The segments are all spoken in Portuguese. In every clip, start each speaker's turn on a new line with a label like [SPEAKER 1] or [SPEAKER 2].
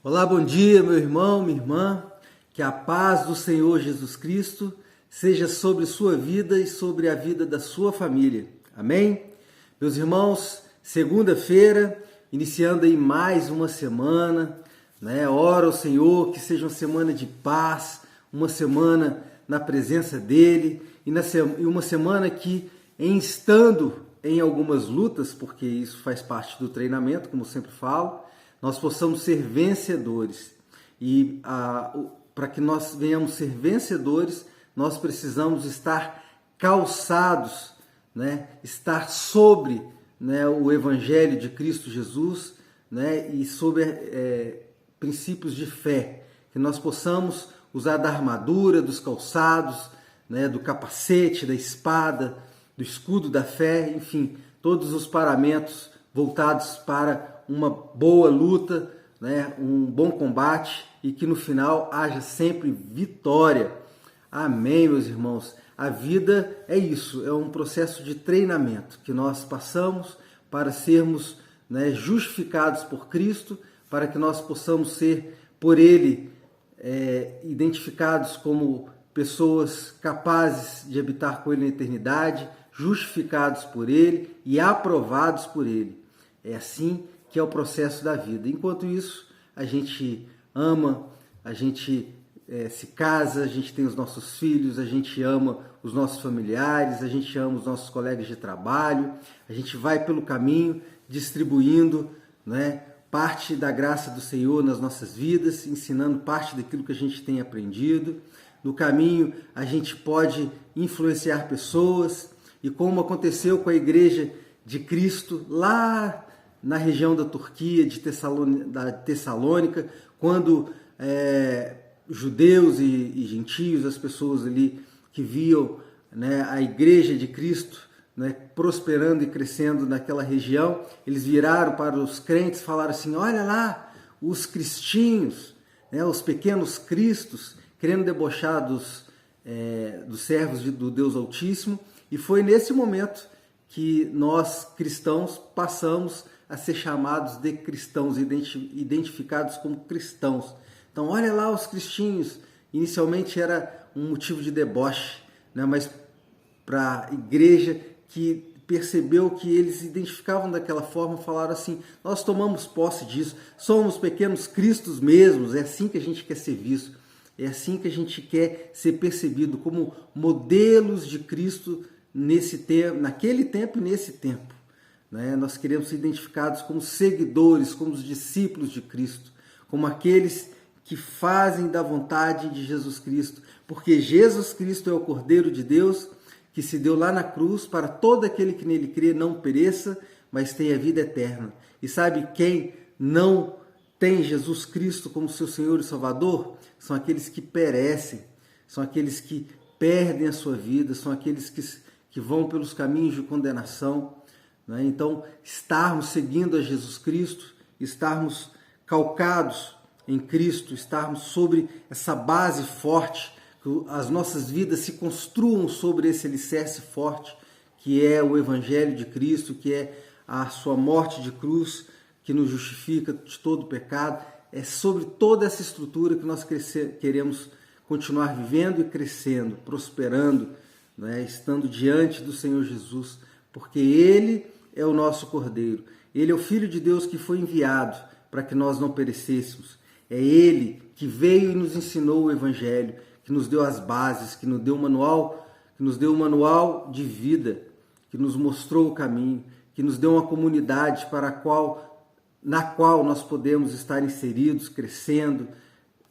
[SPEAKER 1] Olá, bom dia, meu irmão, minha irmã. Que a paz do Senhor Jesus Cristo seja sobre sua vida e sobre a vida da sua família. Amém? Meus irmãos, segunda-feira, iniciando aí mais uma semana, né? Ora ao Senhor que seja uma semana de paz, uma semana na presença dEle e uma semana que, estando em algumas lutas, porque isso faz parte do treinamento, como eu sempre falo, nós possamos ser vencedores. E para que nós venhamos ser vencedores, nós precisamos estar calçados, né? Estar sobre, né, o Evangelho de Cristo Jesus, né? E sobre princípios de fé. Que nós possamos usar da armadura, dos calçados, né, do capacete, da espada, do escudo da fé, enfim, todos os paramentos voltados para uma boa luta, né, um bom combate e que no final haja sempre vitória. Amém, meus irmãos. A vida é isso, é um processo de treinamento que nós passamos para sermos, né, justificados por Cristo, para que nós possamos ser por Ele identificados como pessoas capazes de habitar com Ele na eternidade, justificados por Ele e aprovados por Ele. É assim que é o processo da vida. Enquanto isso, a gente ama, a gente se casa, a gente tem os nossos filhos, a gente ama os nossos familiares, a gente ama os nossos colegas de trabalho, a gente vai pelo caminho distribuindo, né, parte da graça do Senhor nas nossas vidas, ensinando parte daquilo que a gente tem aprendido. No caminho, a gente pode influenciar pessoas, e como aconteceu com a igreja de Cristo lá na região da Turquia, da Tessalônica, quando judeus e gentios, as pessoas ali que viam, né, a igreja de Cristo, né, prosperando e crescendo naquela região, eles viraram para os crentes e falaram assim: olha lá, os cristinhos, né, os pequenos cristos, querendo debochar dos servos do Deus Altíssimo. E foi nesse momento que nós, cristãos, passamos a ser chamados de cristãos, identificados como cristãos. Então, olha lá os cristinhos. Inicialmente era um motivo de deboche, né? Mas para a igreja que percebeu que eles se identificavam daquela forma, falaram assim: nós tomamos posse disso, somos pequenos cristos mesmos, é assim que a gente quer ser visto, é assim que a gente quer ser percebido como modelos de Cristo naquele tempo e nesse tempo. Né? Nós queremos ser identificados como seguidores, como os discípulos de Cristo, como aqueles que fazem da vontade de Jesus Cristo, porque Jesus Cristo é o Cordeiro de Deus que se deu lá na cruz para todo aquele que nele crê não pereça, mas tenha vida eterna. E sabe quem não tem Jesus Cristo como seu Senhor e Salvador? São aqueles que perecem, são aqueles que perdem a sua vida, são aqueles que vão pelos caminhos de condenação. Né? Então, estarmos seguindo a Jesus Cristo, estarmos calcados em Cristo, estarmos sobre essa base forte, que as nossas vidas se construam sobre esse alicerce forte, que é o Evangelho de Cristo, que é a sua morte de cruz, que nos justifica de todo pecado. É sobre toda essa estrutura que nós queremos continuar vivendo e crescendo, prosperando, né? Estando diante do Senhor Jesus, porque Ele é o nosso Cordeiro. Ele é o Filho de Deus que foi enviado para que nós não perecêssemos. É Ele que veio e nos ensinou o Evangelho, que nos deu as bases, que nos deu um manual de vida, que nos mostrou o caminho, que nos deu uma comunidade na qual nós podemos estar inseridos, crescendo,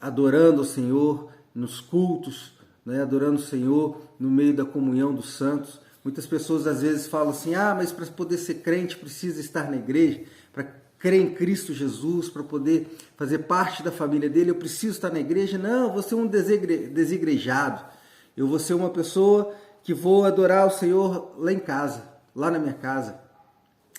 [SPEAKER 1] adorando o Senhor nos cultos, né? Adorando o Senhor no meio da comunhão dos santos. Muitas pessoas às vezes falam assim: mas para poder ser crente precisa estar na igreja, para crer em Cristo Jesus, para poder fazer parte da família dele, eu preciso estar na igreja. Não, eu vou ser um desigrejado, eu vou ser uma pessoa que vou adorar o Senhor lá em casa, lá na minha casa.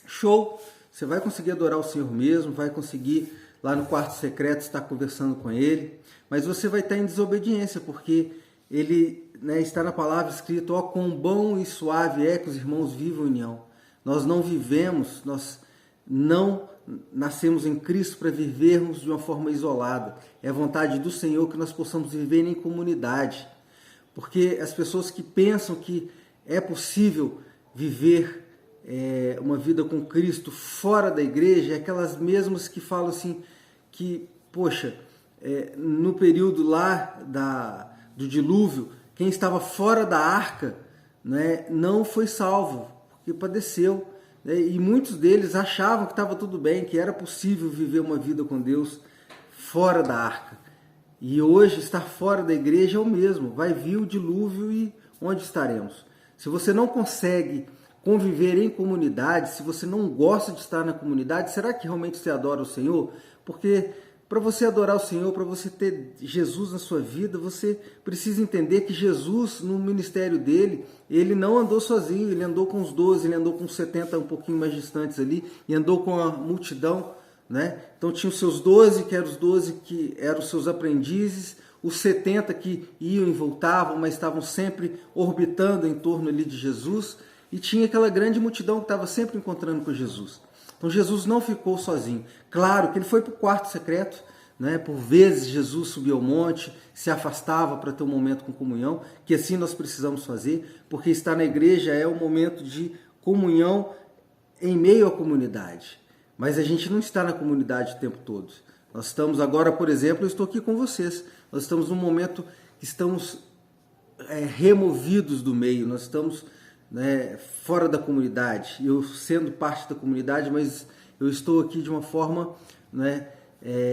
[SPEAKER 1] Show! Você vai conseguir adorar o Senhor mesmo, vai conseguir lá no quarto secreto estar conversando com Ele, mas você vai estar em desobediência, porque Ele, né, está na palavra escrito: ó, quão bom e suave é que os irmãos vivam em união. Nós não vivemos, nós não nascemos em Cristo para vivermos de uma forma isolada. É a vontade do Senhor que nós possamos viver em comunidade. Porque as pessoas que pensam que é possível viver uma vida com Cristo fora da igreja, é aquelas mesmas que falam assim, que, poxa, no período lá do dilúvio, quem estava fora da arca, né, não foi salvo, porque padeceu. Né, e muitos deles achavam que estava tudo bem, que era possível viver uma vida com Deus fora da arca. E hoje estar fora da igreja é o mesmo, vai vir o dilúvio e onde estaremos? Se você não consegue conviver em comunidade, se você não gosta de estar na comunidade, será que realmente você adora o Senhor? Porque para você adorar o Senhor, para você ter Jesus na sua vida, você precisa entender que Jesus, no ministério dele, ele não andou sozinho, ele andou com os 12, ele andou com os 70 um pouquinho mais distantes ali, e andou com a multidão, né? Então tinha os seus 12, que eram os 12 que eram os seus aprendizes, os 70 que iam e voltavam, mas estavam sempre orbitando em torno ali de Jesus, e tinha aquela grande multidão que estava sempre encontrando com Jesus. Então Jesus não ficou sozinho. Claro que ele foi para o quarto secreto, né? Por vezes Jesus subia ao monte, se afastava para ter um momento com comunhão, que assim nós precisamos fazer, porque estar na igreja é um momento de comunhão em meio à comunidade. Mas a gente não está na comunidade o tempo todo. Nós estamos agora, por exemplo, eu estou aqui com vocês. Nós estamos num momento que estamos removidos do meio, nós estamos, né, fora da comunidade. Eu sendo parte da comunidade, mas eu estou aqui de uma forma, né,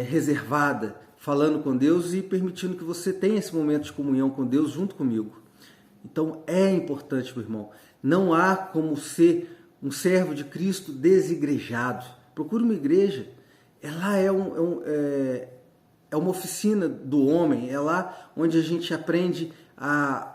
[SPEAKER 1] reservada, falando com Deus e permitindo que você tenha esse momento de comunhão com Deus junto comigo. Então é importante, meu irmão. Não há como ser um servo de Cristo desigrejado. Procure uma igreja. Ela é uma oficina do homem. É lá onde a gente aprende a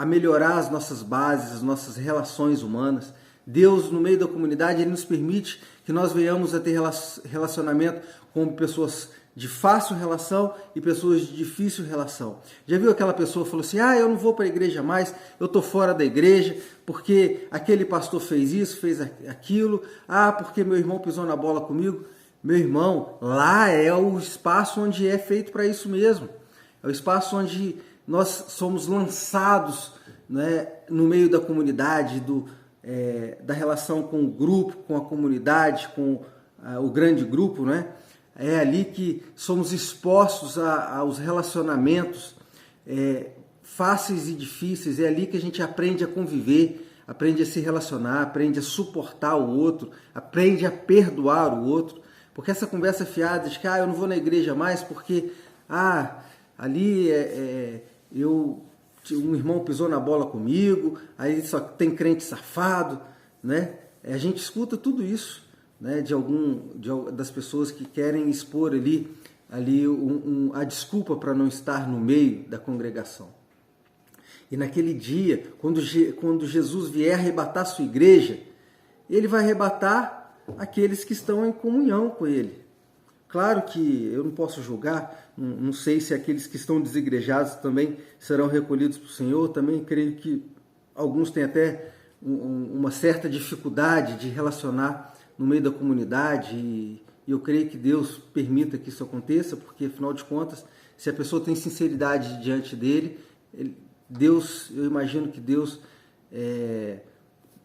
[SPEAKER 1] melhorar as nossas bases, as nossas relações humanas. Deus, no meio da comunidade, Ele nos permite que nós venhamos a ter relacionamento com pessoas de fácil relação e pessoas de difícil relação. Já viu aquela pessoa que falou assim, eu não vou para a igreja mais, eu estou fora da igreja, porque aquele pastor fez isso, fez aquilo, porque meu irmão pisou na bola comigo. Meu irmão, lá é o espaço onde é feito para isso mesmo. É o espaço onde nós somos lançados, né, no meio da comunidade, da relação com o grupo, com a comunidade, com o grande grupo, né? É ali que somos expostos aos relacionamentos fáceis e difíceis. É ali que a gente aprende a conviver, aprende a se relacionar, aprende a suportar o outro, aprende a perdoar o outro. Porque essa conversa fiada de que eu não vou na igreja mais porque ali um irmão pisou na bola comigo, aí só tem crente safado, né? A gente escuta tudo isso, né, das pessoas que querem expor ali a desculpa para não estar no meio da congregação. E naquele dia, quando Jesus vier arrebatar a sua igreja, ele vai arrebatar aqueles que estão em comunhão com ele. Claro que eu não posso julgar, não sei se aqueles que estão desigrejados também serão recolhidos para o Senhor. Também creio que alguns têm até uma certa dificuldade de relacionar no meio da comunidade, e eu creio que Deus permita que isso aconteça, porque afinal de contas, se a pessoa tem sinceridade diante dele, eu imagino que Deus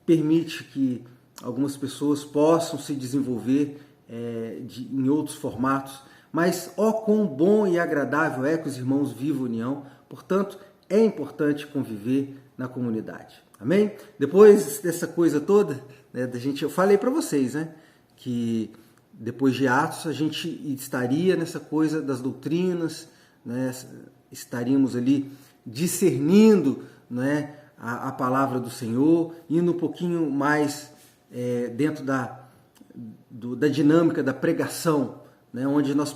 [SPEAKER 1] permite que algumas pessoas possam se desenvolver em outros formatos, mas quão bom e agradável é que os irmãos vivam união. Portanto, é importante conviver na comunidade. Amém? Depois dessa coisa toda, né, eu falei para vocês, né, que depois de Atos a gente estaria nessa coisa das doutrinas, né, estaríamos ali discernindo, né, a palavra do Senhor, indo um pouquinho mais dentro da dinâmica da pregação, né, onde nós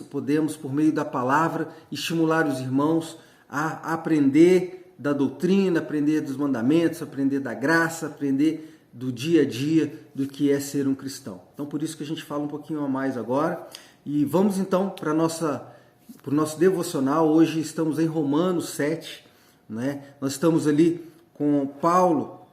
[SPEAKER 1] podemos, por meio da palavra, estimular os irmãos a aprender da doutrina, aprender dos mandamentos, aprender da graça, aprender do dia a dia do que é ser um cristão. Então, por isso que a gente fala um pouquinho a mais agora. E vamos então para o nosso devocional. Hoje estamos em Romanos 7, né? Nós estamos ali com Paulo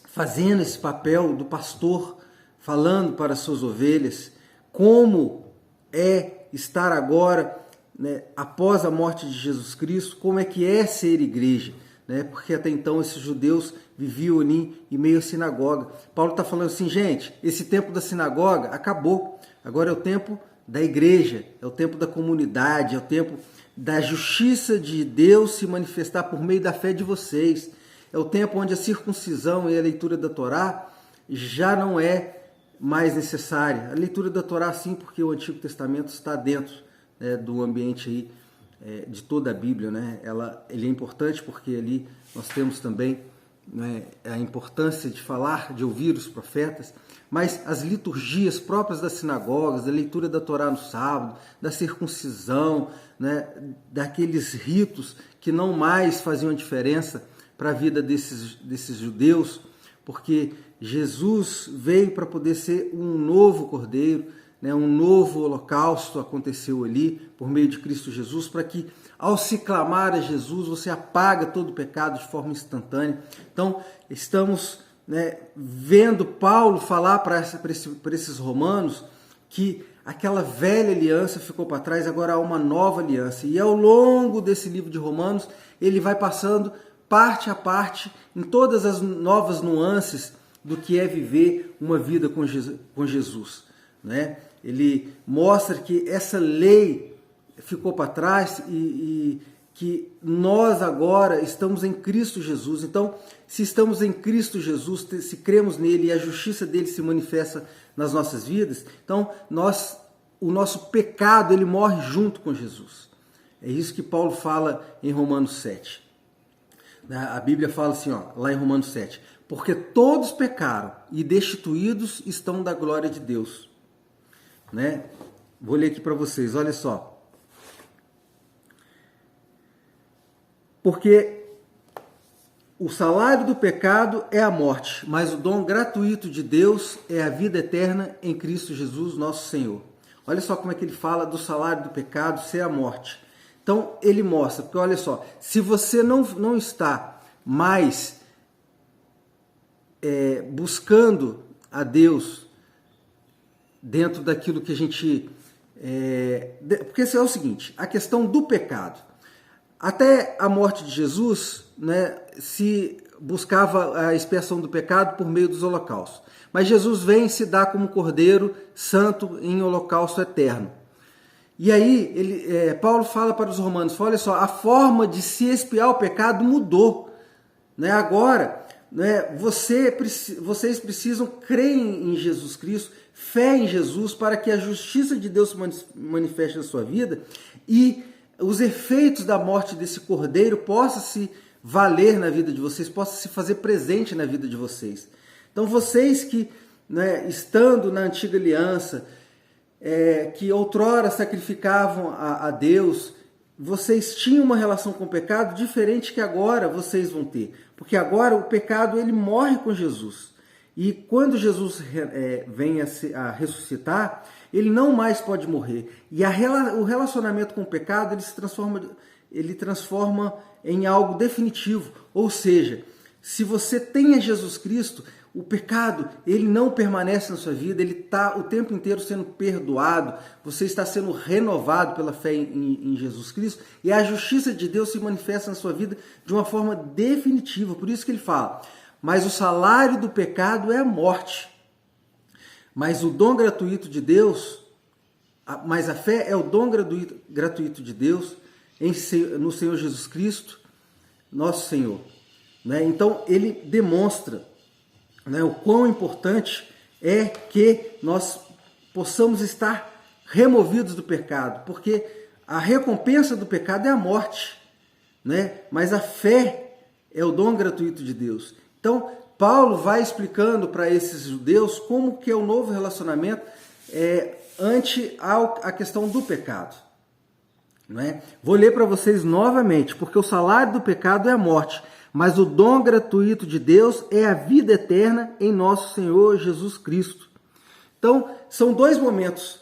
[SPEAKER 1] fazendo esse papel do pastor, falando para as suas ovelhas como é estar agora, né, após a morte de Jesus Cristo, como é que é ser igreja, né? Porque até então esses judeus viviam ali em meio à sinagoga. Paulo está falando assim, gente, esse tempo da sinagoga acabou, agora é o tempo da igreja, é o tempo da comunidade, é o tempo da justiça de Deus se manifestar por meio da fé de vocês. É o tempo onde a circuncisão e a leitura da Torá já não é mais necessária. A leitura da Torá sim, porque o Antigo Testamento está dentro, né, do ambiente aí, de toda a Bíblia, né? Ele é importante porque ali nós temos também, né, a importância de falar, de ouvir os profetas, mas as liturgias próprias das sinagogas, da leitura da Torá no sábado, da circuncisão, né, daqueles ritos que não mais faziam diferença para a vida desses judeus, porque Jesus veio para poder ser um novo cordeiro, né, um novo holocausto aconteceu ali por meio de Cristo Jesus, para que ao se clamar a Jesus você apaga todo o pecado de forma instantânea. Então estamos, né, vendo Paulo falar para esses romanos que aquela velha aliança ficou para trás, agora há uma nova aliança. E ao longo desse livro de Romanos ele vai passando parte a parte em todas as novas nuances do que é viver uma vida com Jesus, né? Ele mostra que essa lei ficou para trás e que nós agora estamos em Cristo Jesus. Então, se estamos em Cristo Jesus, se cremos nele e a justiça dele se manifesta nas nossas vidas, então o nosso pecado ele morre junto com Jesus. É isso que Paulo fala em Romanos 7. A Bíblia fala assim, ó, lá em Romanos 7, porque todos pecaram e destituídos estão da glória de Deus. Né? Vou ler aqui para vocês, olha só. Porque o salário do pecado é a morte, mas o dom gratuito de Deus é a vida eterna em Cristo Jesus, nosso Senhor. Olha só como é que ele fala do salário do pecado ser a morte. Então, ele mostra, porque olha só, se você não está mais buscando a Deus dentro daquilo que a gente... porque é o seguinte, a questão do pecado. Até a morte de Jesus, né, se buscava a expiação do pecado por meio dos holocaustos. Mas Jesus vem e se dá como cordeiro santo em holocausto eterno. E aí, Paulo fala para os romanos, olha só, a forma de se expiar o pecado mudou. Né? Agora, né, vocês precisam crer em Jesus Cristo, fé em Jesus, para que a justiça de Deus se manifeste na sua vida e os efeitos da morte desse cordeiro possam se valer na vida de vocês, possam se fazer presente na vida de vocês. Então, vocês que, né, estando na antiga aliança, que outrora sacrificavam a Deus, vocês tinham uma relação com o pecado diferente que agora vocês vão ter. Porque agora o pecado ele morre com Jesus. E quando Jesus vem a ressuscitar, ele não mais pode morrer. E o relacionamento com o pecado ele transforma em algo definitivo. Ou seja, se você tem a Jesus Cristo, o pecado ele não permanece na sua vida, ele está o tempo inteiro sendo perdoado, você está sendo renovado pela fé em Jesus Cristo, e a justiça de Deus se manifesta na sua vida de uma forma definitiva. Por isso que ele fala, mas o salário do pecado é a morte, mas o dom gratuito de Deus, mas a fé é o dom gratuito de Deus no Senhor Jesus Cristo, nosso Senhor. Né? Então ele demonstra, né, o quão importante é que nós possamos estar removidos do pecado, porque a recompensa do pecado é a morte, né? Mas a fé é o dom gratuito de Deus. Então, Paulo vai explicando para esses judeus como que é o novo relacionamento ante a questão do pecado. Né? Vou ler para vocês novamente, porque o salário do pecado é a morte, mas o dom gratuito de Deus é a vida eterna em nosso Senhor Jesus Cristo. Então, são dois momentos.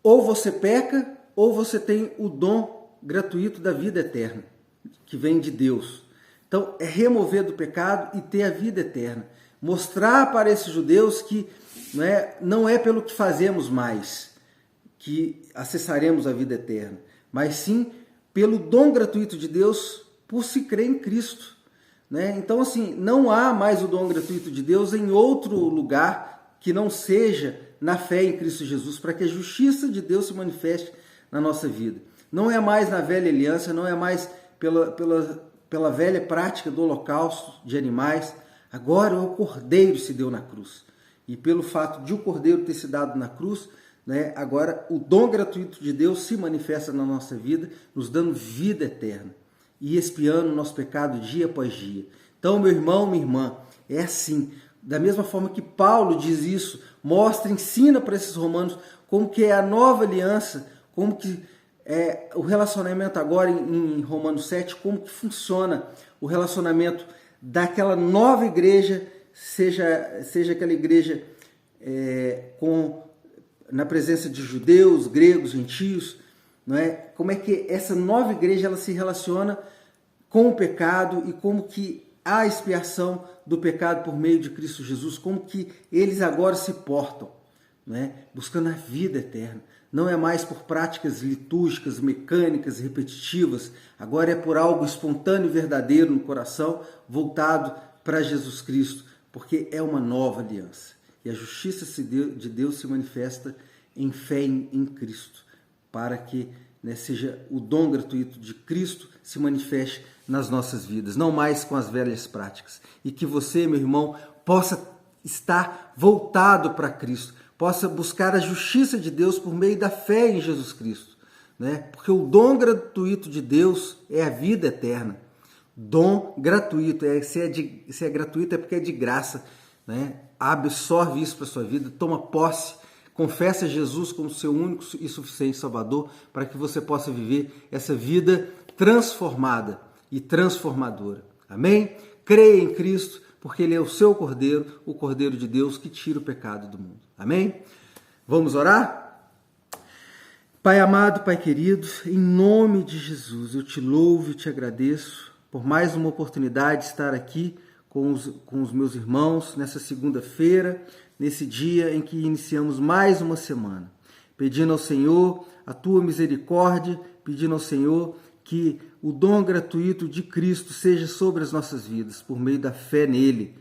[SPEAKER 1] Ou você peca, ou você tem o dom gratuito da vida eterna, que vem de Deus. Então, é remover do pecado e ter a vida eterna. mostrar para esses judeus que não é pelo que fazemos mais que acessaremos a vida eterna, mas sim pelo dom gratuito de Deus por se crer em Cristo. Então, assim, não há mais o dom gratuito de Deus em outro lugar que não seja na fé em Cristo Jesus, para que a justiça de Deus se manifeste na nossa vida. Não é mais na velha aliança, não é mais pela velha prática do holocausto de animais. Agora o Cordeiro se deu na cruz. E pelo fato de o Cordeiro ter se dado na cruz, agora o dom gratuito de Deus se manifesta na nossa vida, nos dando vida eterna e expiando o nosso pecado dia após dia. Então, meu irmão, minha irmã, é assim. Da mesma forma que Paulo diz isso, ensina para esses romanos como que é a nova aliança, como que é o relacionamento agora em Romanos 7, como que funciona o relacionamento daquela nova igreja, seja aquela igreja na presença de judeus, gregos, gentios, como é que essa nova igreja ela se relaciona com o pecado e como que a expiação do pecado por meio de Cristo Jesus, como que eles agora se portam, buscando a vida eterna. Não é mais por práticas litúrgicas, mecânicas, repetitivas, agora é por algo espontâneo e verdadeiro no coração, voltado para Jesus Cristo, porque é uma nova aliança. E a justiça de Deus se manifesta em fé em Cristo, para que seja o dom gratuito de Cristo se manifeste nas nossas vidas, não mais com as velhas práticas. E que você, meu irmão, possa estar voltado para Cristo, possa buscar a justiça de Deus por meio da fé em Jesus Cristo, Porque o dom gratuito de Deus é a vida eterna. Dom gratuito, se é gratuito é porque é de graça, Absorve isso para a sua vida, toma posse, confessa Jesus como seu único e suficiente Salvador, para que você possa viver essa vida transformada e transformadora. Amém? Creia em Cristo, porque Ele é o seu Cordeiro, o Cordeiro de Deus que tira o pecado do mundo. Amém? Vamos orar? Pai amado, Pai querido, em nome de Jesus, eu te louvo e te agradeço por mais uma oportunidade de estar aqui com os meus irmãos nessa segunda-feira, nesse dia em que iniciamos mais uma semana, pedindo ao Senhor a tua misericórdia, pedindo ao Senhor que o dom gratuito de Cristo seja sobre as nossas vidas, por meio da fé nele,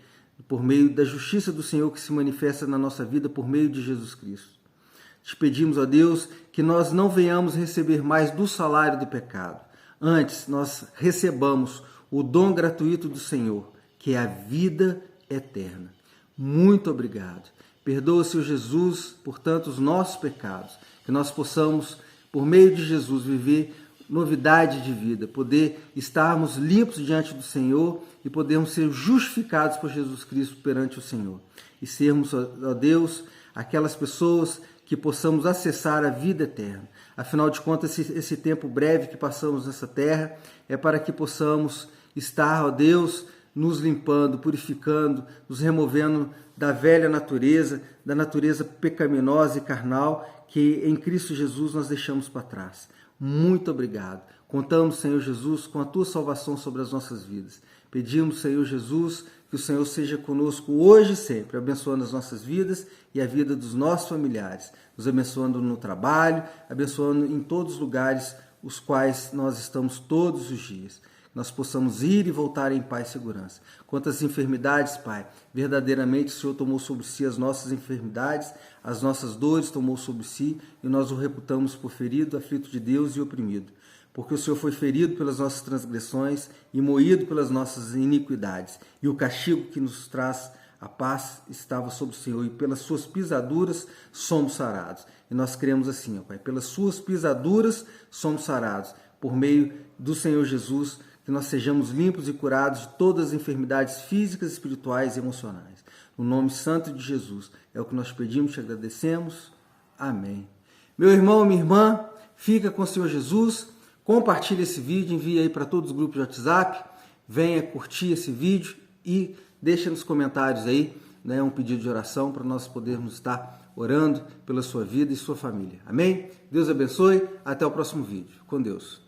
[SPEAKER 1] por meio da justiça do Senhor que se manifesta na nossa vida por meio de Jesus Cristo. Te pedimos, ó Deus, que nós não venhamos receber mais do salário do pecado. Antes, nós recebamos o dom gratuito do Senhor, que é a vida eterna. Muito obrigado. Perdoa, Senhor Jesus, portanto, os nossos pecados, que nós possamos, por meio de Jesus, viver novidade de vida, poder estarmos limpos diante do Senhor e podermos ser justificados por Jesus Cristo perante o Senhor. E sermos, ó Deus, aquelas pessoas que possamos acessar a vida eterna. Afinal de contas, esse tempo breve que passamos nessa terra é para que possamos estar, ó Deus, nos limpando, purificando, nos removendo da velha natureza, da natureza pecaminosa e carnal que em Cristo Jesus nós deixamos para trás. Muito obrigado. Contamos, Senhor Jesus, com a tua salvação sobre as nossas vidas. Pedimos, Senhor Jesus, que o Senhor seja conosco hoje e sempre, abençoando as nossas vidas e a vida dos nossos familiares, nos abençoando no trabalho, abençoando em todos os lugares os quais nós estamos todos os dias. Nós possamos ir e voltar em paz e segurança. Quanto às enfermidades, Pai, verdadeiramente o Senhor tomou sobre si as nossas enfermidades, as nossas dores tomou sobre si, e nós o reputamos por ferido, aflito de Deus e oprimido. Porque o Senhor foi ferido pelas nossas transgressões e moído pelas nossas iniquidades. E o castigo que nos traz a paz estava sobre o Senhor, e pelas suas pisaduras somos sarados. E nós cremos assim, ó Pai, pelas suas pisaduras somos sarados, por meio do Senhor Jesus, que nós sejamos limpos e curados de todas as enfermidades físicas, espirituais e emocionais. No nome santo de Jesus, é o que nós pedimos e te agradecemos. Amém. Meu irmão, minha irmã, fica com o Senhor Jesus, compartilhe esse vídeo, envie aí para todos os grupos de WhatsApp, venha curtir esse vídeo e deixa nos comentários aí, um pedido de oração para nós podermos estar orando pela sua vida e sua família. Amém? Deus abençoe, até o próximo vídeo. Com Deus.